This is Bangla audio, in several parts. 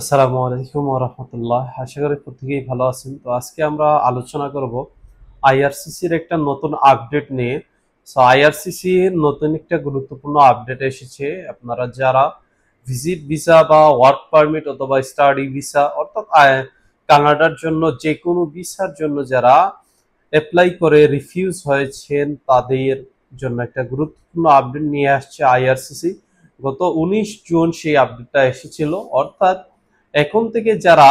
আসসালামু আলাইকুম ওয়া রাহমাতুল্লাহ। আশা করি প্রত্যেকেই ভালো আছেন। তো আজকে আমরা আলোচনা করব আইআরসিসির একটা নতুন আপডেট নিয়ে। আইআরসিসি নতুন একটা গুরুত্বপূর্ণ আপডেট এসেছে। আপনারা যারা ভিজিট ভিসা বা ওয়ার্ক পারমিট অথবা স্টাডি ভিসা অর্থাৎ কানাডার জন্য যে কোনো ভিসার জন্য যারা অ্যাপ্লাই করে রিফিউজ হয়েছেন তাদের জন্য একটা গুরুত্বপূর্ণ আপডেট নিয়ে আসছে আইআরসিসি। গত 19 জুন সেই আপডেটটা এসেছিল। অর্থাৎ এখন থেকে যারা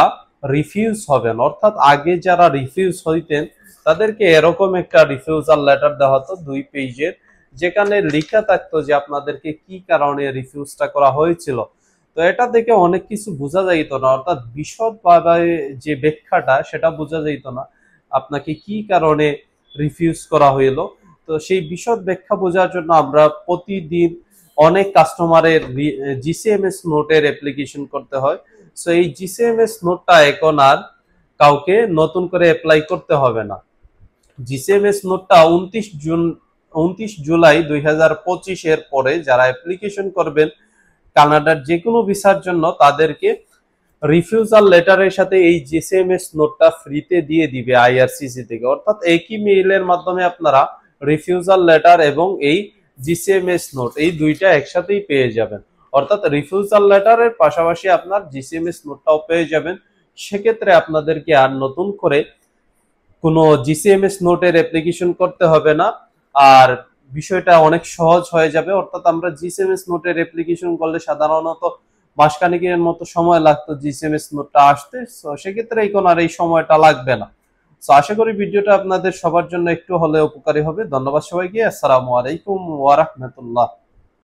রিফিউজ হবেন, অর্থাৎ আগে যারা রিফিউজ হইতেন তাদেরকে এরকম একটা রিফিউজাল লেটার দেওয়া হতো 2 পেজের, যেখানে লেখা থাকতো যে আপনাদেরকে কি কারণে রিফিউজটা করা হয়েছিল। তো এটা থেকে অনেক কিছু বোঝা যাইত না, অর্থাৎ বিশদভাবে যে ব্যাখ্যাটা সেটা বোঝা যাইত না আপনাকে কি কারণে রিফিউজ করা হইলো। তো সেই বিশদ ব্যাখ্যা বোঝার জন্য আমরা প্রতিদিন অনেক কাস্টমারের জিসিএমএস নোটের অ্যাপ্লিকেশন করতে হয়। সো এই জিসিএমএস নোটটা এখন আর কাউকে নতুন করে অ্যাপ্লাই করতে হবে না। জিসিএমএস নোটটা 29 জুলাই 2025 পরে যারা অ্যাপ্লিকেশন করবেন কানাডার যে কোনো ভিসার জন্য তাদেরকে রিফিউজাল লেটারের সাথে এই জিসিএমএস নোটটা ফ্রিতে দিয়ে দিবে আইআরসিসি থেকে। অর্থাৎ একই মেইলের মাধ্যমে আপনারা রিফিউজাল লেটার এবং এই জিসিএমএস নোট এই দুইটা একসাথেই পেয়ে যাবেন। অর্থাৎ রিফিউজাল লেটারের পাশাপাশি আপনার জিসিএমএস নোটটাও পেয়ে যাবেন। সেক্ষেত্রে আপনাদেরকে আর নতুন করে কোনো জিসিএমএস নোটের অ্যাপ্লিকেশন করতে হবে না। আর বিষয়টা অনেক সহজ হয়ে যাবে। অর্থাৎ আমরা জিসিএমএস নোটের অ্যাপ্লিকেশন করলে সাধারণত মাসখানেকের মতো সময় লাগতো জিসিএমএস নোটটা আসতে। সেক্ষেত্রে এখন আর এই সময়টা লাগবে না। আশা করি ভিডিওটা আপনাদের সবার জন্য একটু হলে উপকারী হবে। ধন্যবাদ সবাইকে। আসসালামু আলাইকুম ওয়া রাহমাতুল্লাহ।